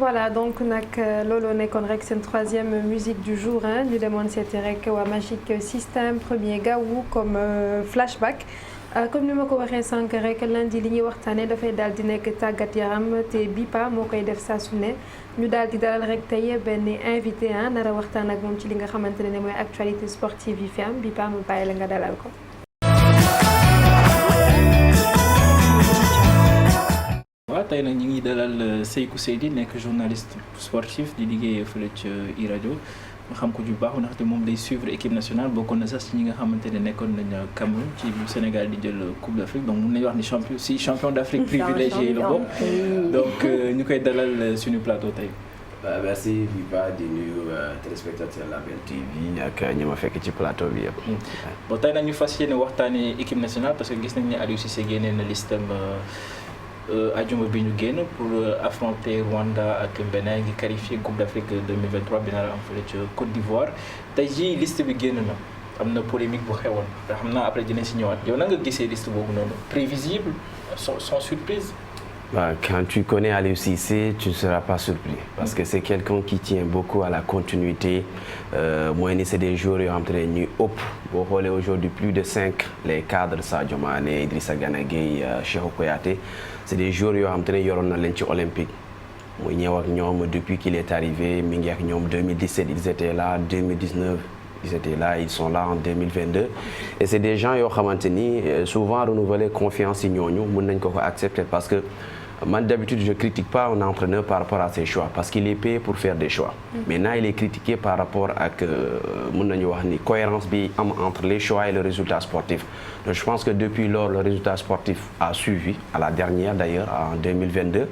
voilà donc nag looloo nekkoon rek seen troisième musique du jour ñu demoon seeti rek waa Magic System premier gaawu comme flashback comme ni ma ko waxee sànq rek lundi li ñuy waxtaanee dafay daal di nekk tàggat yaram te BIPA moo koy def saa su ne ñu daal di dalal rek tey benn invité nara waxtaan ak moom ci li nga xamante ne mooy actualité sportive yi fi am BIPA mu bàyyi la nga dalal ko. waaw tey nag ñu ngi dalal Sékou Seydi nekk journaliste sportif di liggéey fële ca iRadio nga xam ko ju baax ndaxte moom day suivre équipe nationale bokkoon na sax ci ñi nga xamante ne nekkoon nañ Cameroun ci Sénégal di jël Coupe d'Afrique donc mun nañu wax ni champion d'Afrique privilégié la bokk donc ñu koy dalal suñu plateau tey. merci Viva di nuyu téléspectateur Label TV ak ñi ma fekk ci plateau bi yëpp. bon tey nag ñu fas yéene waxtaanee équipe nationale parce que gis nañ ne Aliou Cissé génnee na listam ajuma bi ñu génn pour affronter Rwanda ak Bénin ngi qualifié Coupe d'Afrique 2023 bi nar a am fële ca Côte d'Ivoire tey jii liste bi génn na am na polémique bu xewoon te xam naa après dinañ si ñëwaat yow na nga gisee liste boobu noonu prévisible sans surprise. Quand tu connais Aliou Cissé, tu ne seras pas surpris parce que c'est quelqu'un qui tient beaucoup à la continuité. Mooy ni c'est des joueurs yoo xam te ne ñuy ëpp boo xoolee aujourd'hui plus de 5 les cadres Sadio Mané, Idrissa Gana Gueye, Cheikhou Kouyaté c'est des joueurs yoo xam te ne yoroon na leen ci Olympique muy ñëw ak ñoom depuis qu'il est arrivé mi ngi ak ñoom 2017 ils étaient là 2019 ils étaient là ils sont là en 2022 et c'est des gens yoo xamante ni souvent renouveler confiance yi ñooñu mën nañ ko accepter parce que man d'habitude je critique pas un entraîneur par rapport à ses choix parce qu'il est payé pour faire des choix. Maintenant il est critiqué par rapport ak mën nañu wax ni cohérence bi am entre les choix et le résultat sportif. Donc je pense que depuis lors le résultat sportif a suivi à la dernière d'ailleurs en 2022.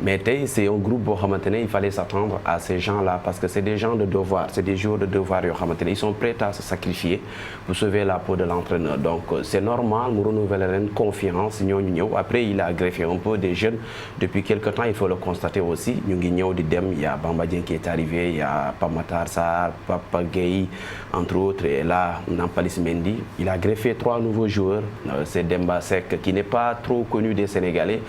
Mais tey c'est un groupe boo xamante ne il fallait s'attendre à ces gens-là parce que c'est des gens de devoir c'est des joueurs de devoir yoo xamante ne ils sont prêts à se sacrifier pour sauver la peau de l'entraîneur donc c'est normal mu renouveler leen confiance ñooñu ñëw après il a greffé un peu des jeunes depuis quelque temps il faut le constater aussi ñu ngi ñëw di dem il y a Bamba Dieng qui est arrivé il y a Pape Matar Sarr Papa Gueye entre autres et là Nampalys Mendy il a greffé 3 nouveaux joueurs c'est Demba Seck qui n'est pas trop connu des Sénégalais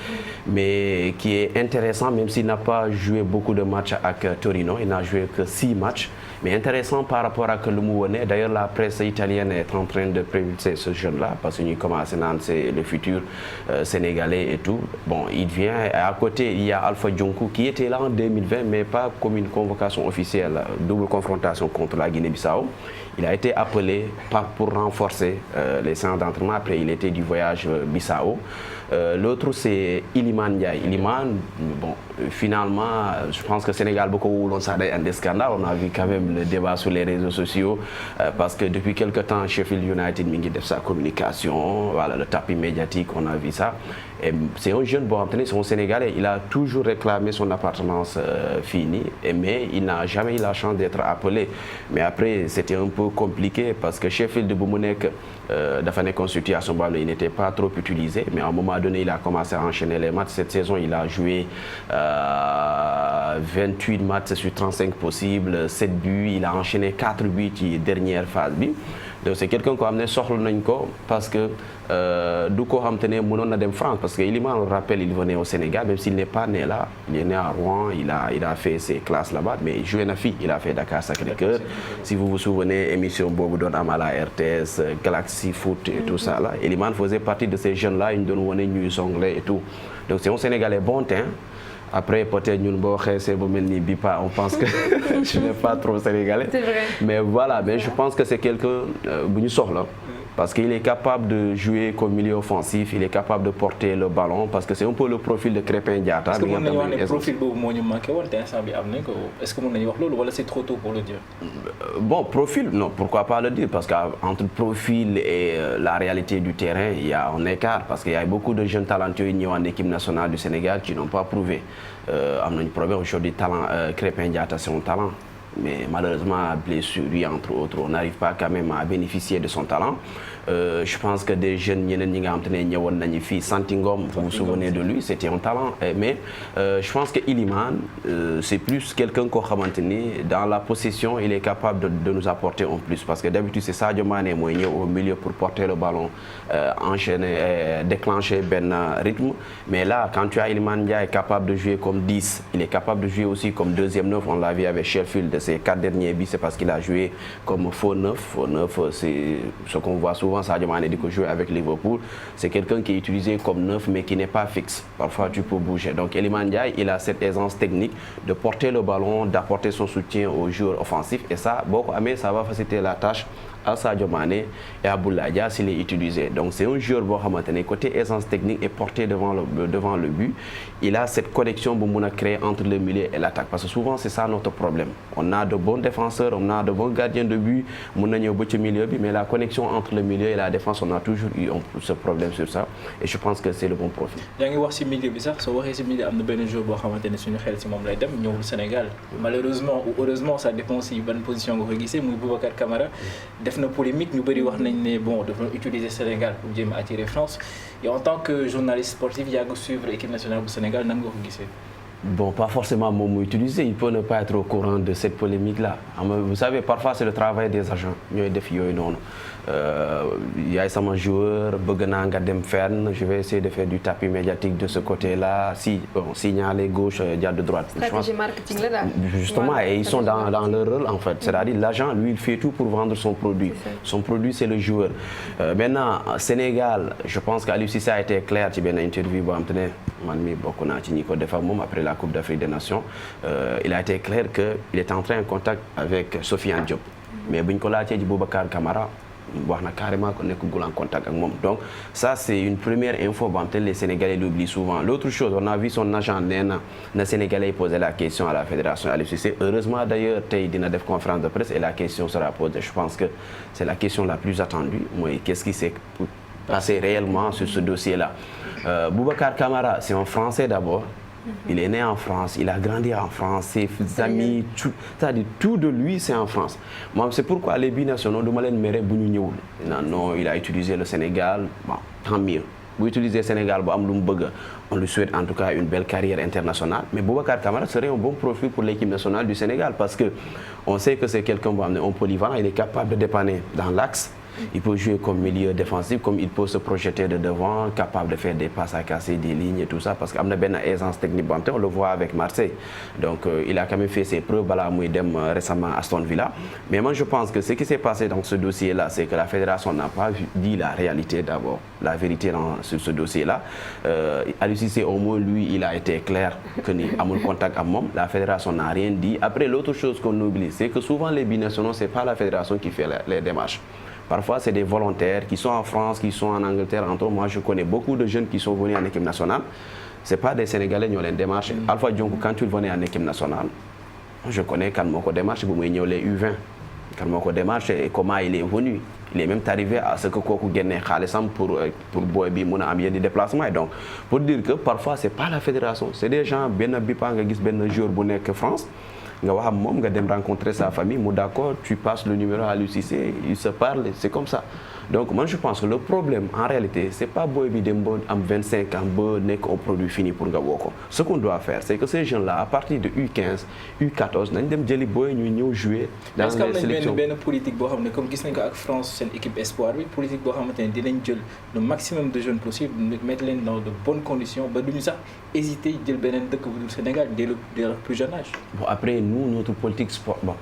mais qui est intéressant même s'il n'a pas joué beaucoup de matchs avec Torino il n'a joué que 6 matchs mais intéressant par rapport à lu mu wone d'ailleurs la presse italienne est en train de prévulser ce jeune-là parce que ñuy commencé naan c'est le futur sénégalais et tout bon il vient à côté il y a Alpha Dionkou qui était là en 2020 mais pas comme une convocation officielle double confrontation contre la Guinée-Bissau il a été appelé pour renforcer les séances d'entraînement après il était du voyage Bissau l'autre c'est Iliman Ndiaye Iliman bon finalement je pense que Sénégal bu ko wuloon sax day andi scandale on a vu quand même le débat sur les réseaux sociaux parce que depuis quelque temps Sheffield United mi ngi def sa communication voilà le tapis médiatique on a vu ça et c'est un jeune boo xam te ne c'est un Sénégalais il a toujours réclamé son appartenance fii nii mais il n'a jamais eu la chance d'être appelé mais après c'était un peu compliqué parce que Sheffield bu mu nekk dafa nekkoon situation boo xam ne il n'était pas trop utilisé mais à un moment donné il a commencé à enchaîner les matchs cette saison il a joué 28 matchs sur 35 possibles 7 buts il a enchaîné 4 buts ci dernière phase bi donc c'est quelqu'un koo xam ne soxla nañ ko parce que du ko xam te ne mënoon na dem France parce que Iliman on le rappelle il venait au Sénégal même s'il n'est pas né là il est né à Rouen il a fait ses classes là-bas mais joué na fi il a fait Dakar Sacré-Cœur si vous vous souvenez émission boobu doon am à la RTS Galaxy Foot et tout ça là Iliman faisait partie de ces jeunes là ñu doon wane ñuy jonglé et tout donc c'est un Sénégalais bon teint après peut-être ñun boo xeesee ba mel ni BIPA on pense que je n'ai pas trop sénégalais. C'est vrai. Mais voilà mais je pense que c'est quelqu'un bu ñu soxla parce qu'il est capable de jouer comme milieu offensif il est capable de porter le ballon parce que c'est un peu le profil de Crépin Diatta. est-ce que mën nañu wax ne profil boobu moo ñu manqué woon te instant bi am nañ ko est-ce que mën nañu wax loolu wala c'est trop tôt pour le dire. Bon profil non pourquoi pas le dire parce que entre profil et la réalité du terrain il y a un écart parce qu'il y a beaucoup de jeunes talentueux yi ñëw en équipe nationale du Sénégal qui n'ont pas prouvé am nañu problème aujourd'hui talent Crépin Diatta c'est un talent. mais malheureusement blessure entre autres on n'arrive pas quand même à bénéficier de son talent. Je pense que des jeunes ñeneen ñi nga xam te ne ñëwoon nañu fii Santy Ngom, vous vous souvenez de lui, c'était un talent, mais je pense que Iliman c'est plus quelqu'un koo xamante ni dans la possession il est capable de nous apporter un plus parce que d'habitude c'est Sadio Mané mooy ñëw au milieu pour porter le ballon, enchaîner, déclencher benn rythme, mais là quand tu as Iliman Ndiaye capable de jouer comme 10, il est capable de jouer aussi comme deuxième neuf, on l'a vu avec Sheffield de ses 4 derniers buts, c'est parce qu'il a joué comme faux neuf, c'est ce qu'on voit souvent. Sadio Mané di ko jouer avec Liverpool, c'est quelqu'un qui est utilisé comme neuf mais qui n'est pas fixe. Parfois tu peux bouger. Donc Iliman Ndiaye, il a cette aisance technique de porter le ballon, d'apporter son soutien aux joueurs offensifs et ça, boo ko amee, ça va faciliter la tâche à Sadio Mané et à Boulaye Dia s'il est utilisé. Donc c'est un joueur boo xamante ne côté aisance technique et porté devant le but, il a cette connexion bu mun a créer entre le milieu et l'attaque parce que souvent c'est ça notre problème. On a de bons défenseurs, on a de bons gardiens de but, mun na ñëw ba ci milieu bi, mais la connexion entre le milieu et la défense, on a toujours eu ce problème sur ça et je pense que c'est le bon profil. yaa ngi wax ci milieu bi sax soo waxee ci milieu am na benn joueur boo xamante ne suñu xel ci moom lay dem ñëwul Sénégal malheureusement ou heureusement ça dépend ci ban position nga ko gisee muy Boubacar Kamara. Def na polémique ñu bëri wax nañ ne bon dafa utiliser Sénégal pour jéem a attirer France et en tant que journaliste sportif yaa ngi suivre équipe nationale bu Sénégal nan nga ko gisee. Bon, pas forcément moom mu utiliser, il peut ne pas être au courant de cette polémique-là. Vous savez, parfois c'est le travail des agents ñooy def yooyu noonu. Yaay sama joueur bëgg naa nga dem fenn, je vais essayer de faire du tapis médiatique de ce côté-là, signaler gauche, jàdd droite. Stratégie marketing la daal. Justement, et ils sont dans leur rôle en fait. C'est-à-dire l'agent, lui, il fait tout pour vendre son produit. Son produit, c'est le joueur. Maintenant, Sénégal, je pense qu'Aliou Cissé a été clair ci benn interview boo xam te ne man mi bokk naa ci ñi ko defar moom après la Coupe d'Afrique des Nations. Il a été clair qu'il est entré en contact avec Sofiane Diop. Mais bu ñu ko laajtee ci Boubacar Kamara wax na carrément ko nekkul en contact ak moom. Donc ça c'est une première info boo xam te les Sénégalais l'oublient souvent. L'autre chose, on a vu son agent nee na Sénégalais poser la question à la fédération Aliou Cissé. Heureusement d'ailleurs tey dina def conférence de presse et la question sera posée. Je pense que c'est la question la plus attendue mooy qu'est-ce qui s'est passé réellement sur ce dossier-là. Boubacar Kamara, c'est un Français d'abord. Il est né en France, il a grandi en France, ses amis, c'est-à-dire tout de lui c'est en France. Moi, c'est pourquoi les binationaux du ma leen mere bu ñu ñëwul. Non, il a utilisé le Sénégal, bon, tant mieux. Bu utiliser le Sénégal bu am lu mu bëgg, on lui souhaite en tout cas une belle carrière internationale. Mais Boubacar Kamara serait un bon profil pour l'équipe nationale du Sénégal parce que on sait que c'est quelqu'un bu am ne un polyvalent, il est capable de dépanner dans l'axe. Il peut jouer comme milieu défensif, comme il peut se projeter de devant, capable de faire des passes à casser, des lignes et tout ça, parce qu'il a une aisance technique, on le voit avec Marseille. Donc il a quand même fait ses preuves récemment à Aston Villa. Mais moi je pense que ce qui s'est passé dans ce dossier-là, c'est que la fédération n'a pas dit la réalité d'abord, la vérité sur ce dossier-là. Aliou Cissé, au moins lui, il a été clair que ni amul contact avec moi. La fédération n'a rien dit. Après, l'autre chose qu'on oublie, c'est que souvent les binationaux, c'est pas la fédération qui fait les démarches. Parfois, c'est des volontaires qui sont en France, qui sont en Angleterre. Entre autres, moi, je connais beaucoup de jeunes qui sont venus en équipe nationale. Ce n'est pas des Sénégalais qui ont les démarches. Alpha Diongo, quand il venait en équipe nationale, je connais quand mon démarche, vous m'avez les U20. Quand mon démarche et comment il est venu. Il est même arrivé à ce que Koku gagne Khalesam pour Boebi Mouna Amien des déplacements. Et donc, pour dire que parfois, ce n'est pas la fédération. C'est des gens, Ben Bipa, Ben Jour Bonnet que France. Nga wax moom nga dem rencontrer sa famille mu d'accord tu passes le numéro à Aliou Cissé ils se parlent c'est comme ça donc moi je pense que le problème en réalité c'est pas booy bi dem ba am 25 ans ba nekk un produit fini pour nga woo ko ce qu'on doit faire c'est que ces jeunes là à partir de U15 U14 nañ dem jëli booy ñuy ñëw jouer dans les sélections. benn politique boo xam ne comme gis nañ ko ak France seen équipe espoir bi politique boo xamante ne dinañ jël le maximum de jeunes possible mettre leen dans de bonnes conditions ba duñu sax hésiter jël beneen dëkk bu dul Sénégal dès leur plus jeune âge. Bon après nous notre politique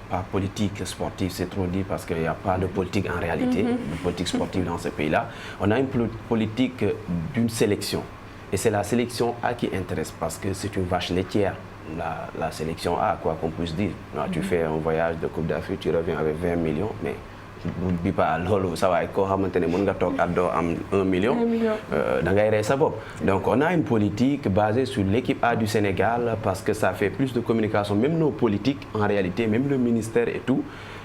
pas politique sportive c'est trop dit parce qu'il n'y a pas de politique en réalité de politique sportive dans ce pays-là. On a une politique d'une sélection et c'est la sélection A qui intéresse parce que c'est une vache laitière. La sélection A, quoi qu'on puisse dire. Tu fais un voyage de Coupe d'Afrique, tu reviens avec 20 millions, mais bu pas loolu ça va koo xamante ne mën nga toog at doo am 1 million. da ngay rey sa bopp. Donc on a une politique basée sur l'équipe A du Sénégal parce que ça fait plus de communication même nos politiques en réalité même le ministère et tout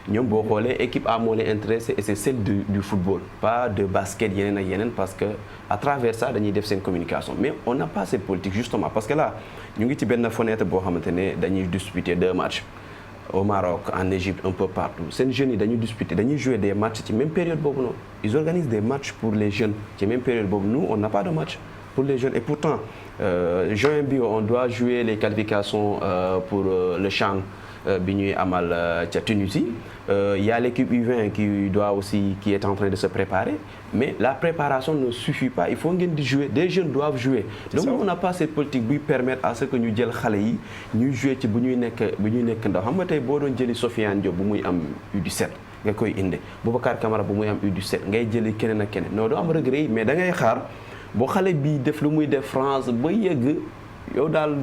ñoom boo xoolee équipe A moo leen intéressé et c'est celle du football pas de basket yeneen ak yeneen parce que à travers ça dañuy def seen communication mais on n'a pas cette politique justement parce que là ñu ngi ci benn fenêtre boo xamante ne dañuy disputer 2 matchs. au Maroc, en Égypte, un peu partout. C'est une jeune, ils disputent, ils jouent des matchs, c'est même période. Ils organisent des matchs pour les jeunes, c'est même période. Nous, on n'a pas de match pour les jeunes. Et pourtant, juin bio, on doit jouer les qualifications pour le CHAN Bignou Amal Tunisie. Il y a l'équipe U20 qui est en train de se préparer, mais la préparation ne suffit pas. Il faut jouer. Des jeunes doivent jouer. Donc on n'a pas cette politique qui permet à ce que nous jël xalé yi ñu jouer ci bu ñuy nekk ndaw. Xam nga tay bo doon jëli Sofiane Diop bu muy am U17 nga koy indi. Boubacar Camara bu muy am U17 ngay jëli keneen ak keneen. Non do am regret mais da ngay xaar bo xalé bi def lu muy def France ba yegg yow daal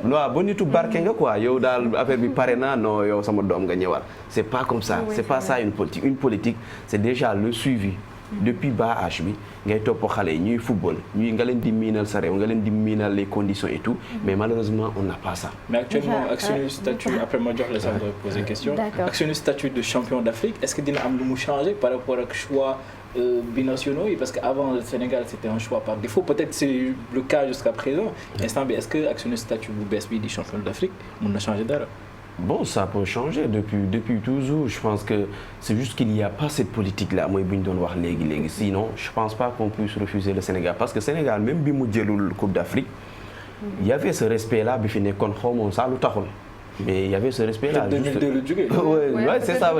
waaw ba nitu barke nga quoi yow daal affaire bi pare na non yow sama doom nga ñëwaat c'est pas comme ça c'est pas ça une politique c'est déjà le suivi depuis bas âge bi ngay topp xale yi ñuy football ñuy nga leen di miinal sa réew nga leen di miinal les conditions et tout mais malheureusement on n'a pas ça. Mais actuellement ak suñu statut après ma jox la sax de poser question ak suñu statut de champion d'Afrique est-ce que dina am lu mu changer par rapport ak choix binationaux parce qu'avant le Sénégal c'était un choix par défaut peut-être c'est le cas jusqu'à présent instant bi est-ce que ak suñu statut bu bees bi di champion d'Afrique mën na changer dara. Bon, ça peut changer depuis toujours. Je pense que c'est juste qu'il n'y a pas cette politique-là. Moi, sinon, je ne pense pas qu'on puisse refuser le Sénégal. Parce que le Sénégal, même si nous avons la Coupe d'Afrique, il y avait ce respect-là, mais il y avait ce respect-là. Oui, c'est ça.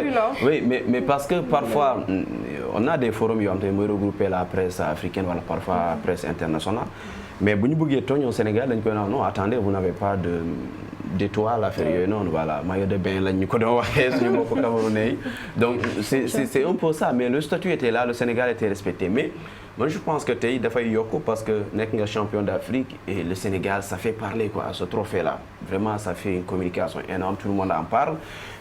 Oui, mais parce que parfois, on a des forums qui ont regroupé la presse africaine, voilà, parfois la presse internationale. Mais si nous avons au Sénégal, non, attendez, vous n'avez pas d'étoiles à faire, non, voilà, maillot de bain, donc c'est un peu ça, mais le statut était là, le Sénégal était respecté. Mais moi je pense que il faut yoko parce que nous champion d'Afrique et le Sénégal, ça fait parler quoi, ce trophée-là. Vraiment, ça fait une communication énorme, tout le monde en parle.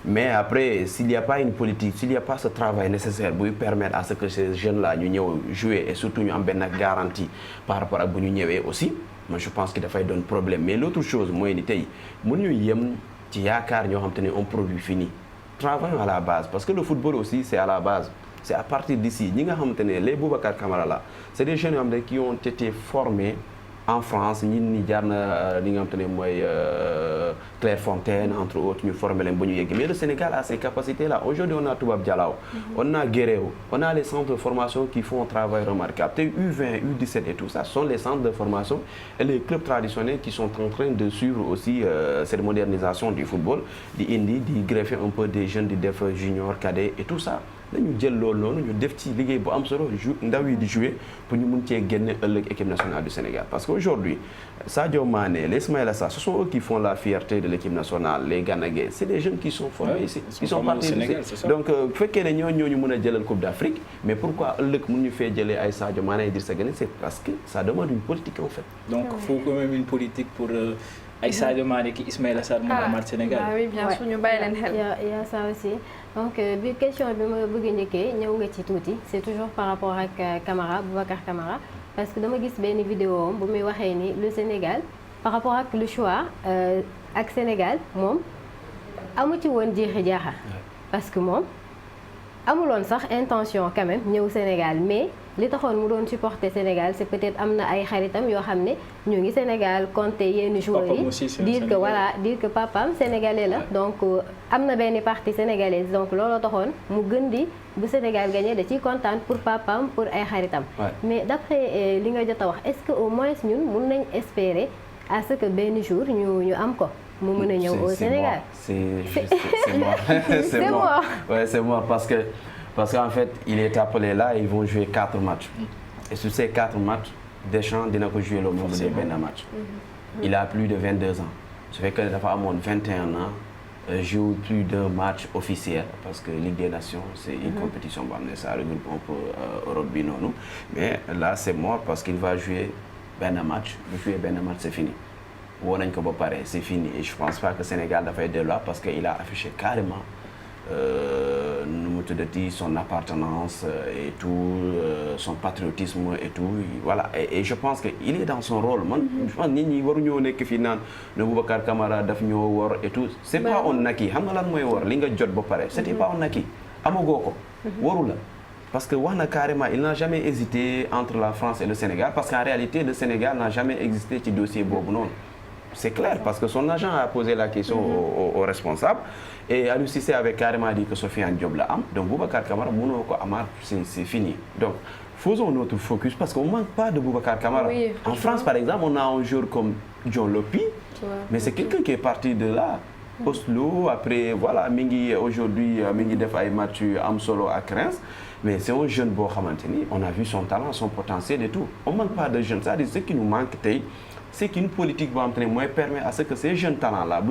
Mais après, s'il n'y a pas une politique, s'il n'y a pas ce travail nécessaire pour permettre à ce que ces jeunes-là jouent et surtout nous ont une garantie par rapport à nous aussi, moi je pense qu'il faut donner un problème. Mais l'autre chose, moi, c'est un produit fini. Travaillons à la base, parce que le football aussi, c'est à la base. C'est à partir d'ici. Les Boubacar Camara là, c'est des jeunes qui ont été formés en France, Clairefontaine, entre autres, nous formons les bonnes. Mais le Sénégal a ces capacités-là. Aujourd'hui, on a Toubab Dialao, on a Guerrero, on a les centres de formation qui font un travail remarquable. U20, U17 et tout ça, ce sont les centres de formation et les clubs traditionnels qui sont en train de suivre aussi cette modernisation du football, de greffer un peu des jeunes, des def juniors, cadets et tout ça. Nous jouer pour nous gagner l'équipe nationale du Sénégal. Parce qu'aujourd'hui, Sadio Mané, les Ismaïla Sarr, ce sont eux qui font la fierté de l'équipe nationale, les Ghanagais. C'est des jeunes qui sont formés ici, qui sont partis Sénégal, ici. Donc, il faut que nous ayons la Coupe d'Afrique, mais pourquoi nous faisons Sadio Mané et Idrissa Gana, c'est parce que ça demande une politique en fait. Donc, il faut quand même une politique pour Sadio Mané et Ismaïla Sarr au Sénégal. Ah oui, bien sûr, nous avons il y a ça aussi. Donc, la question que c'est toujours par rapport à Camara, Boubacar Camara. Parce que dans ma vidéo, le Sénégal, par rapport à le choix, avec Sénégal, moi, je suis dire parce que moi, amuloon sax intention quand même ñëw Sénégal mais li taxoon mu doon supporter Sénégal c'est peut-être am na ay xaritam yoo xam ne ñu ngi Sénégal compter yenn joueurs yi dire que papaam sénégalais la donc am na benn partie sénégalaise donc looloo taxoon mu gën di bu Sénégal gagné da ciy kontaan pour papaam pour ay xaritam mais d'après li nga jot a wax est-ce que au moins ñun mun nañ espérer à ce que benn jour ñu am ko mu mën a ñëw au Sénégal. C'est moi. C'est moi. Ouais, c'est moi parce qu'en fait, il est appelé là, ils vont jouer 4 matchs. Et sur ces 4 matchs, Deschamps dina ko jouer le nombre de benn match. Il a plus de 22 ans. Ça fait que dafa amoon 21 ans, joue plus d'un match officiel parce que Ligue des Nations, c'est une compétition ça regroupe un peu Europe bi noonu. Mais là, c'est mort parce qu'il va jouer benn match, c'est fini. C'est fini et je pense pas que le Sénégal va être de là parce qu'il a affiché carrément son appartenance et tout, son patriotisme et tout. Voilà. Et je pense qu'il est dans son rôle. Je pense que nous Boubacar Camara et tout. C'est pas un acquis. C'était pas un acquis. Parce que carrément, il n'a jamais hésité entre la France et le Sénégal parce qu'en réalité, le Sénégal n'a jamais existé dans le dossier Bobo. c'est clair, parce que son agent a posé la question au responsable. Et Aliou Cissé avait carrément dit que Sofiane Diop l'a am. Donc Boubacar Kamara, c'est fini. Donc faisons notre focus parce qu'on ne manque pas de Boubacar Kamara. Oui, en France, par exemple, on a un joueur comme John Lopi, mais c'est quelqu'un qui est parti de là. Oslo, après, voilà, aujourd'hui, Mingi def ay match am solo à Reims. Mais c'est un jeune beau Khamanteni. On a vu son talent, son potentiel et tout. On ne manque pas de jeunes. C'est-à-dire ce qui nous manque, c'est qu'une politique permet à ce que ces jeunes talents-là,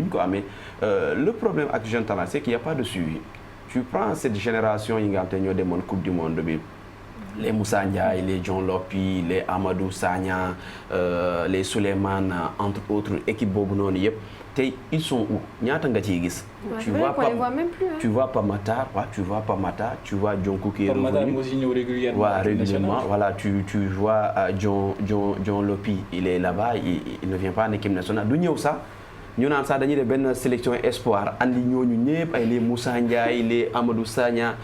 le problème avec les jeunes talents, c'est qu'il n'y a pas de suivi. Tu prends cette génération, il y a des Coupe du Monde, les Moussa Ndiaye, les John Lopi, les Amadou Sagna, les Souleymane, entre autres, équipe Bobunon, ils sont où? Tu vois pas, même plus, hein. Tu vois pas Matar, tu vois pas Matar, tu vois John Cookie régulièrement. Régulièrement, voilà, tu vois John Lopi, il est là-bas, il ne vient pas en équipe nationale. D'où ça? Nous avons ça dans une sélection espoir. Les Moussa Ndiaye, les Amadou Sagna.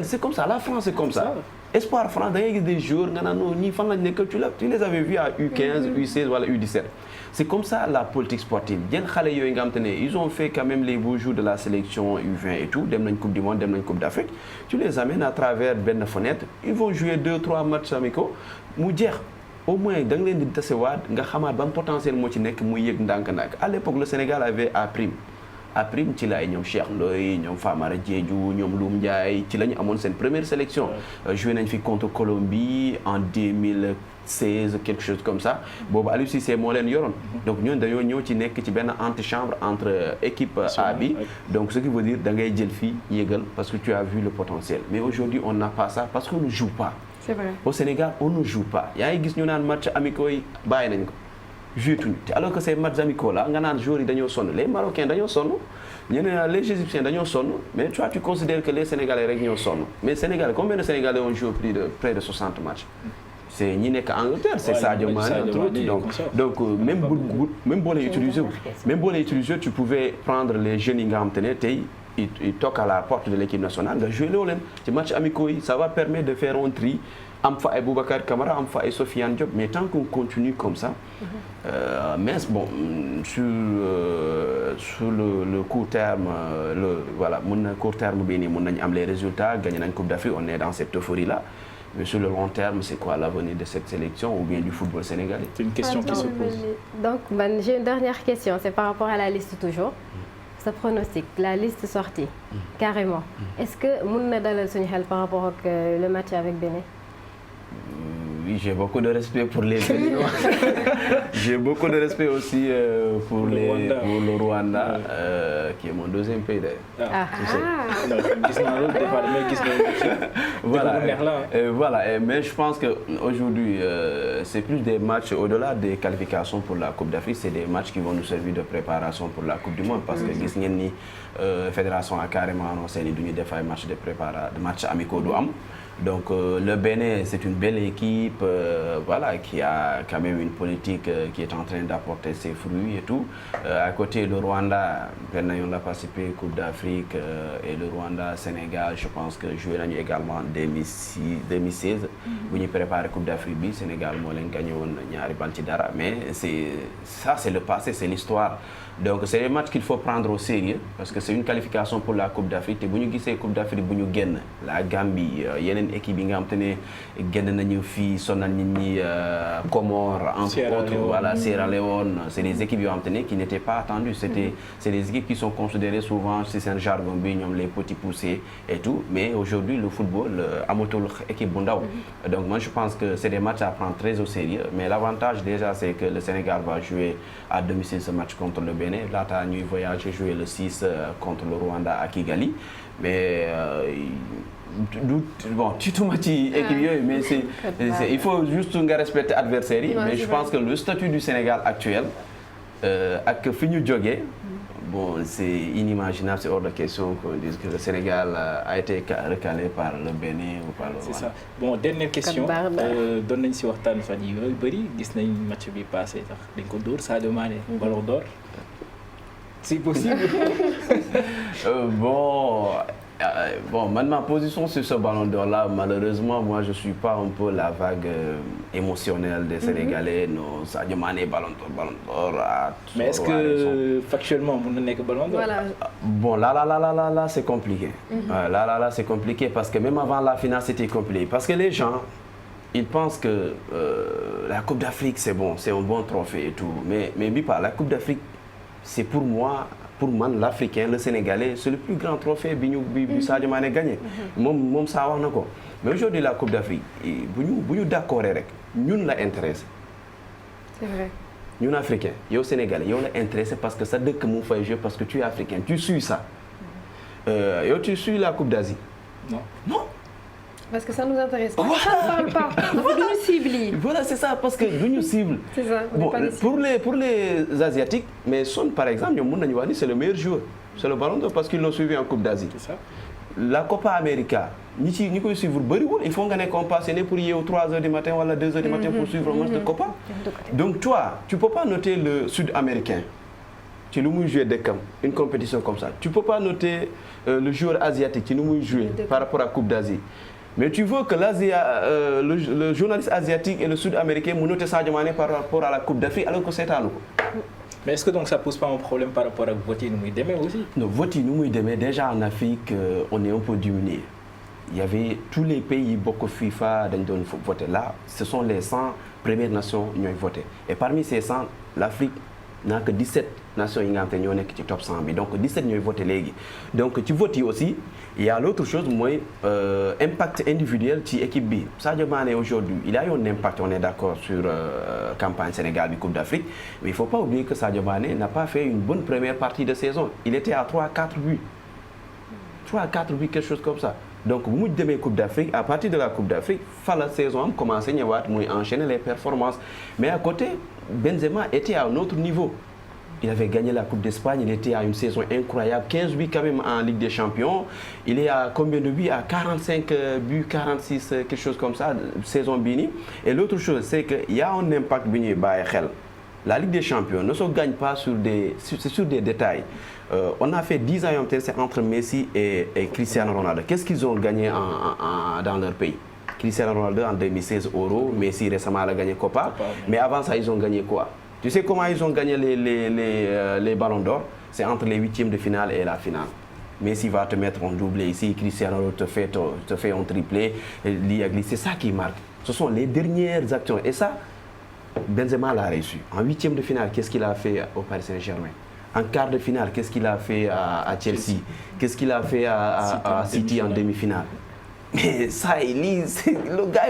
C'est comme ça, la France c'est comme ça. Espoir France, il y a des jours, tu les avais vus à U15, U16, voilà, U17. C'est comme ça la politique sportive. Ils ont fait quand même les beaux jours de la sélection U20 et tout, dem nañ Coupe du Monde, dem nañ Coupe d'Afrique. Tu les amènes à travers une fenêtre, ils vont jouer 2-3 matchs amicaux. Au moins, dans les détails, nga xamaat ban potentiel moo ci nekk muy yëg ndànk-ndànk. À l'époque, le Sénégal avait à prime ci laay ñoom Cheikh Ndoye ñoom Famara Diédhiou ñoom Loum Ndiaye ci la ñu amoon seen première sélection. Joué nañ fi contre Colombie en 2016 quelque chose comme ça. boobu Aliou Cissé moo leen yoroon. donc ñun dañoo ñëw ci nekk ci benn antichambre entre équipe A bi. donc ce qui veut dire da ngay jël fii yégal parce que tu as vu le potentiel. Mais aujourd'hui on n'a pas ça parce qu'on ne joue pas. C'est vrai. Au Sénégal, on ne joue pas. Il y a des matchs amicaux qui jouent. Alors que ces matchs amicaux-là, les Marocains sont les Égyptiens sont mais toi tu considères que les Sénégalais sont. Mais Sénégalais, combien de Sénégalais ont joué près de 60 matchs? C'est ni Angleterre, c'est Sadio Mané, donc même pour les utiliser, tu pouvais prendre les jeunes ils toquent à la porte de l'équipe nationale, de jouer les matchs amicaux, ça va permettre de faire un tri. Amfa et Boubacar Kamara, Amfa et Sofiane Diop, mais tant qu'on continue comme ça, mais bon, sur le court terme, court terme, les résultats, gagner une Coupe d'Afrique, on est dans cette euphorie-là. Mais sur le long terme, c'est quoi l'avenir de cette sélection ou bien du football sénégalais? C'est une question qui se pose. Donc, j'ai une dernière question, c'est par rapport à la liste toujours. Ce pronostic, la liste sortie, carrément. Est-ce que Mouna Dalal Sunihal par rapport au le match avec Bénin? Oui, j'ai beaucoup de respect pour les Béninois. J'ai beaucoup de respect aussi pour le Rwanda, qui est mon deuxième pays d'ailleurs. Voilà, mais je pense qu'aujourd'hui, c'est plus des matchs, au-delà des qualifications pour la Coupe d'Afrique, c'est des matchs qui vont nous servir de préparation pour la Coupe du Monde. Parce que la Fédération a carrément annoncé des matchs amicaux. Donc le Bénin, c'est une belle équipe qui a quand même une politique qui est en train d'apporter ses fruits et tout. À côté, le Rwanda, on a participé à la Coupe d'Afrique et le Rwanda, Sénégal, je pense que joué également en 2016. Vous nous préparez la Coupe d'Afrique, Sénégal, moi, gagné mais ça, c'est le passé, c'est l'histoire. Donc c'est des matchs qu'il faut prendre au sérieux parce que c'est une qualification pour la Coupe d'Afrique. Et si nous avons la Coupe d'Afrique, la Gambie, il y a une équipe qui a gagné Comores, entre autres, voilà, Sierra Leone. C'est des équipes qui n'étaient pas attendues. C'est des équipes qui sont considérées souvent, si c'est un jargon, les petits poussés et tout. Mais aujourd'hui, le football, équipe Bundao. Donc moi je pense que c'est des matchs à prendre très au sérieux. Mais l'avantage déjà, c'est que le Sénégal va jouer à domicile ce match contre le Bénin. Là, tu as un voyage joué le 6 contre le Rwanda à Kigali. Mais bon, tu te mais il faut juste respecter l'adversaire. Mais je pense que le statut du Sénégal actuel, avec Fini Djogé, bon, c'est inimaginable, c'est hors de question qu'on dise que le Sénégal a été recalé par le Bénin ou par le Rwanda. C'est ça. Bon, dernière question. Donne nañ ci waxtaan fan yi bari gis nañ match bi passé tax dañ ko door Sadio Mané Ballon d'Or. C'est possible. Bon, Bon, ma position sur ce ballon d'or-là, malheureusement, moi, je ne suis pas un peu la vague émotionnelle des Sénégalais. Non, Sadio Mané, ballon d'or. Mais est-ce que factuellement, vous n'avez que ballon d'or? Voilà. Bon, là, c'est compliqué. Là, c'est compliqué parce que même avant la finale, c'était compliqué. Parce que les gens, ils pensent que la Coupe d'Afrique, c'est bon, c'est un bon trophée et tout. Mais Bipa, la Coupe d'Afrique, c'est pour moi, l'Africain, le Sénégalais, c'est le plus grand trophée que Sadio Mané a gagné. Mais aujourd'hui, la Coupe d'Afrique, nous sommes d'accord avec nous, nous intéressés. C'est vrai. Nous, Africains, nous, Sénégalais, nous sommes intéressés parce que ça dit que nous faisons jouer parce que tu es Africain. Tu suis ça. Tu suis la Coupe d'Asie. Non. Parce que ça nous intéresse. Voilà. Ça ne parle pas. Nous cible. Voilà, c'est ça, parce que nous cible. C'est ça. Bon, pour les Asiatiques, mais Son, par exemple, c'est le meilleur joueur. C'est le ballon d'or parce qu'ils l'ont suivi en Coupe d'Asie. C'est ça. La Copa América, il faut gagner qu'on passe pour y aller 3h du matin ou à 2h du matin pour suivre le match de Copa. Donc toi, tu ne peux pas noter le Sud-Américain. Tu nous jouer une compétition comme ça. Tu ne peux pas noter le joueur asiatique qui nous joue par rapport à la Coupe d'Asie. Mais tu veux que le journaliste asiatique et le sud-américain nous notent Sadio Mané par rapport à la Coupe d'Afrique alors que c'est à nous. Mais est-ce que donc ça ne pose pas un problème par rapport à voter nous demain aussi? Non, voter nous demain, déjà en Afrique, on est un peu diminué. Il y avait tous les pays, beaucoup FIFA, qui ont voté là. Ce sont les 100 premières nations qui ont voté. Et parmi ces 100, l'Afrique n'a que 17 nations qui ont été top 100. Donc 17 ont voté les. Donc tu votes aussi. Il y a l'autre chose, impact individuel de l'équipe B. Sadio Mané aujourd'hui, il a eu un impact, on est d'accord, sur la campagne Sénégal du Coupe d'Afrique. Mais il ne faut pas oublier que Sadio Mané n'a pas fait une bonne première partie de saison. Il était à 3 à 4 buts. 3 à 4 buts, quelque chose comme ça. Donc, vous avez Coupe d'Afrique, à partir de la Coupe d'Afrique, la saison a commencé à enchaîner les performances. Mais à côté, Benzema était à un autre niveau. Il avait gagné la Coupe d'Espagne, il était à une saison incroyable, 15 buts quand même en Ligue des Champions. Il est à combien de buts? À 45 buts, 46, quelque chose comme ça, saison Bini. Et l'autre chose, c'est qu'il y a un impact Bini Baïkhel. La Ligue des Champions ne se gagne pas sur des détails. On a fait 10 ans entre Messi et Cristiano Ronaldo. Qu'est-ce qu'ils ont gagné dans leur pays? Cristiano Ronaldo en 2016 Euro, Messi récemment a gagné Copa. Mais avant ça, ils ont gagné quoi? Tu sais comment ils ont gagné les ballons d'or? C'est entre les huitièmes de finale et la finale. Messi va te mettre en doublé ici, Cristiano te fait un triplé, c'est ça qui marque. Ce sont les dernières actions. Et ça, Benzema l'a réussi. En huitième de finale, qu'est-ce qu'il a fait au Paris Saint-Germain? En quart de finale, qu'est-ce qu'il a fait à Chelsea? Qu'est-ce qu'il a fait à City en demi-finale? Mais ça, le gars,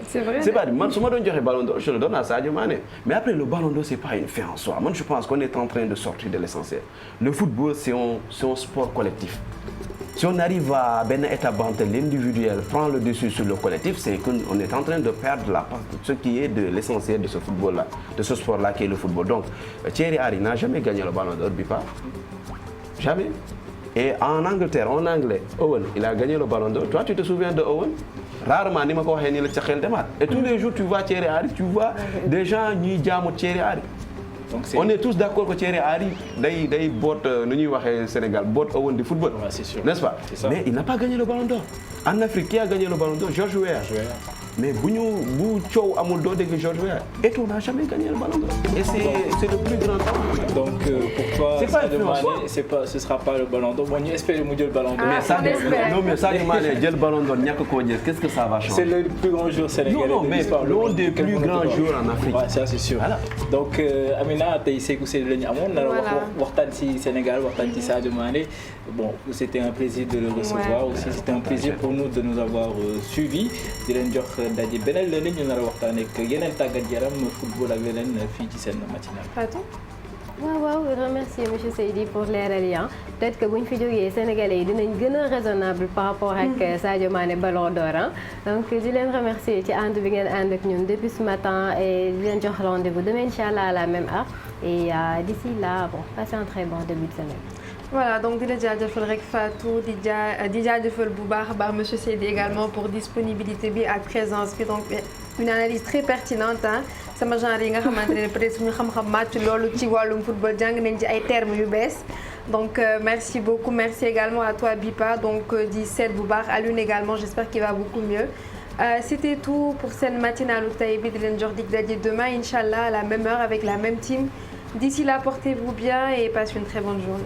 c'est vrai. C'est pas moi, si je donne le ballon d'or, je le donne à Sadio Mané. Mais après, le ballon d'or, ce n'est pas une fin en soi. Moi, je pense qu'on est en train de sortir de l'essentiel. Le football, c'est un sport collectif. Si on arrive à une étape entre l'individuel, prendre le dessus sur le collectif, c'est qu'on est en train de perdre ce qui est de l'essentiel de ce football-là, de ce sport-là qui est le football. Donc, Thierry Henry n'a jamais gagné le ballon d'or, Bipa. Jamais. Et en Angleterre, en anglais, Owen, il a gagné le ballon d'or. Toi, tu te souviens de Owen? Rarement, et tous les jours, tu vois Thierry Henry, tu vois des gens qui disent Thierry Henry. On est tous d'accord que Thierry Henry, au Sénégal, Owen du football. Ouais, c'est sûr. N'est-ce pas? Mais il n'a pas gagné le ballon d'or. En Afrique, qui a gagné le ballon d'or? George Weah. Mais si on a George Weah, et on n'a jamais gagné le ballon d'or. Et c'est le plus grand temps. Donc pour toi, ce ne sera pas le ballon d'or. Bon, on espère le ballon d'or. Non, mais Sadio Mané, le ballon d'or, qu'est-ce que ça va changer? C'est le plus grand joueur sénégalais. Non, mais l'un des plus grands joueurs en Afrique. Ouais, ça c'est sûr. Voilà. Donc Amina, tu sais que c'est le Niamon, Wartanti Sénégal, Wartanti Sadio Mané. Bon, c'était un plaisir de le recevoir aussi. C'était un plaisir pour nous de nous avoir suivis. daje beneen la nit ñu nar a waxtaanee ak yeneen tàggat yaram football ak leneen fii ci seen matinale. Fatou. waaw remercier monsieur Seydi pour leeral yi peut-être que bu ñu fi jógee Sénégalais yi dinañ gën a raisonnable par rapport ak Sadio Mané Ballon d'Or donc di leen remercier ci ànd bi ngeen ànd ak ñun depuis ce matin et di leen jox rendez-vous demain inchallah à la même heure et d'ici là bon passez un très bon début de semaine. Voilà, donc di la jaajëfal rek Fatou di jaajëfal bu baax a baax monsieur Seydi également pour disponibilité bi ak présence bi donc une analyse très pertinente sama genre yi nga xamante ne peut-être suñu xam-xam màcc loolu ci wàllum football jàng nañ ci ay termes yu bees Donc merci beaucoup, merci également à toi Bipa, donc 17 Boubar, à Lune également, j'espère qu'il va beaucoup mieux. C'était tout pour cette matinale au Taïbi de l'Enjordik d'Adier demain, Inch'Allah, à la même heure avec la même team. D'ici là, portez-vous bien et passez une très bonne journée.